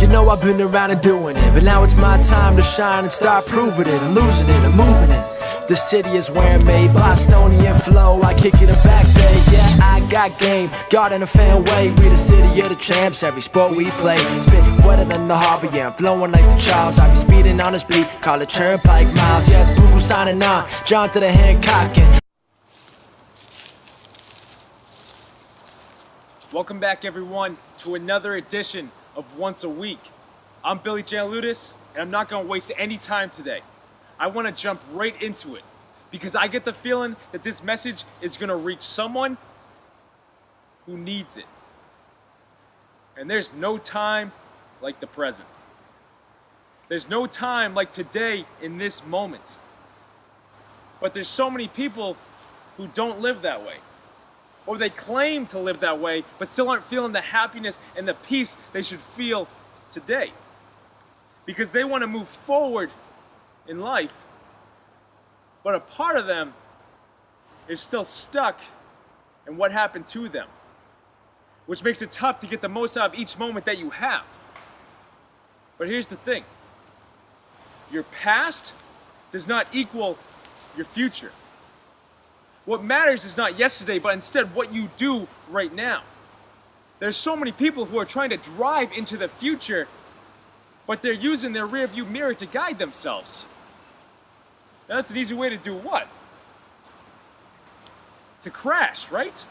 You know I've been around and doing it, but now it's my time to shine and start proving it. I'm losing it, I'm moving it. The city is where I'm made, Bostonian flow, I kick it in back bay. Yeah, I got game, God in a fan way. We the city of the champs, every sport we play. Spit wetter than the harbor, yeah, I'm flowing like the Charles. I be speeding on this beat, call it Turnpike Miles. Yeah, it's Buku signing on, John to the Hancock and Welcome back, everyone, to another edition of Once a Week. I'm Billy Janeludis, and I'm not going to waste any time today. I want to jump right into it because I get the feeling that this message is going to reach someone who needs it. And there's no time like the present. There's no time like today in this moment. But there's so many people who don't live that way. Or they claim to live that way, but still aren't feeling the happiness and the peace they should feel today. Because they want to move forward in life, but a part of them is still stuck in what happened to them, which makes it tough to get the most out of each moment that you have. But here's the thing. Your past does not equal your future. What matters is not yesterday, but instead what you do right now. There's so many people who are trying to drive into the future, but they're using their rearview mirror to guide themselves. Now, that's an easy way to do what? To crash, right?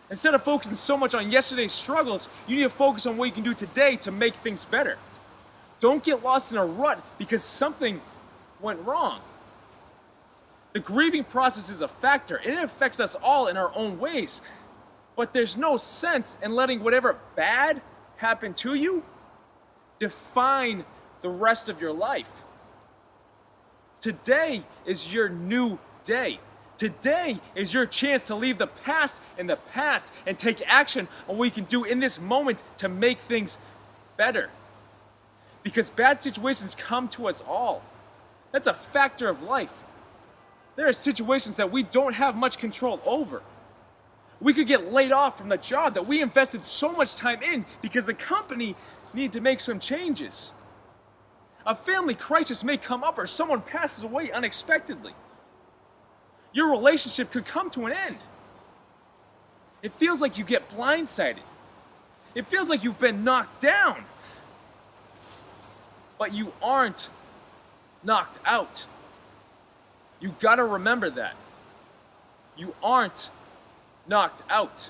Instead of focusing so much on yesterday's struggles, you need to focus on what you can do today to make things better. Don't get lost in a rut because something went wrong. The grieving process is a factor, and it affects us all in our own ways. But there's no sense in letting whatever bad happened to you define the rest of your life. Today is your new day. Today is your chance to leave the past in the past and take action on what you can do in this moment to make things better. Because bad situations come to us all. That's a factor of life. There are situations that we don't have much control over. We could get laid off from the job that we invested so much time in because the company needed to make some changes. A family crisis may come up or someone passes away unexpectedly. Your relationship could come to an end. It feels like you get blindsided. It feels like you've been knocked down. But you aren't knocked out. You gotta remember that. You aren't knocked out.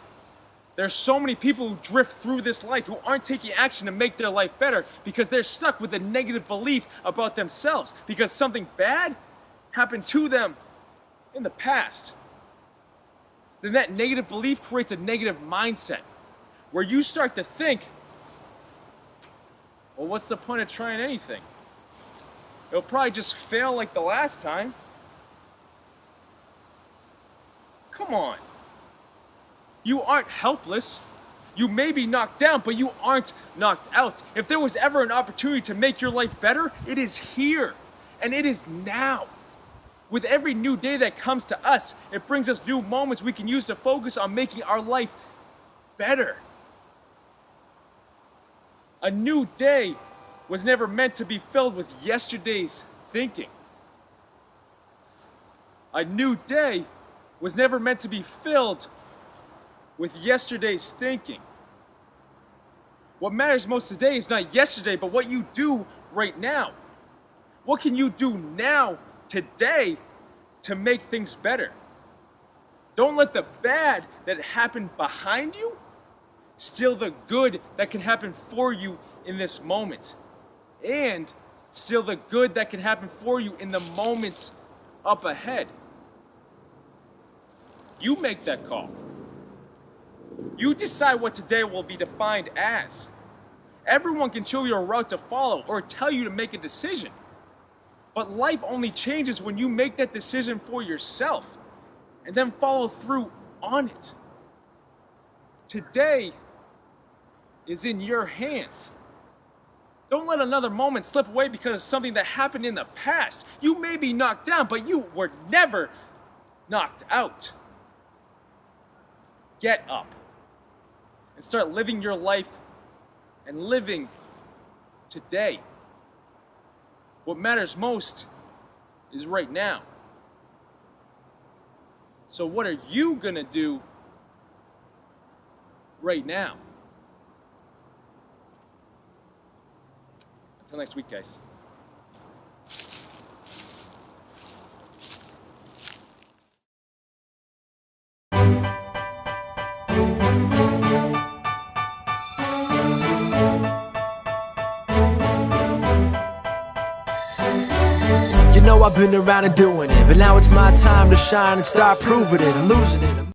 There's so many people who drift through this life who aren't taking action to make their life better because they're stuck with a negative belief about themselves because something bad happened to them in the past. Then that negative belief creates a negative mindset where you start to think, well, what's the point of trying anything? It'll probably just fail like the last time. Come on. You aren't helpless. You may be knocked down, but you aren't knocked out. If there was ever an opportunity to make your life better, it is here. And it is now. With every new day that comes to us, it brings us new moments we can use to focus on making our life better. A new day was never meant to be filled with yesterday's thinking. A new day was never meant to be filled with yesterday's thinking. What matters most today is not yesterday, but what you do right now. What can you do now, today, to make things better? Don't let the bad that happened behind you steal the good that can happen for you in this moment. And steal the good that can happen for you in the moments up ahead. You make that call. You decide what today will be defined as. Everyone can show you a route to follow or tell you to make a decision. But life only changes when you make that decision for yourself and then follow through on it. Today is in your hands. Don't let another moment slip away because of something that happened in the past. You may be knocked down, but you were never knocked out. Get up and start living your life and living today. What matters most is right now. So what are you gonna do right now? Until next week, guys. You know I've been around and doing it, but now it's my time to shine and start proving it. I'm losing it.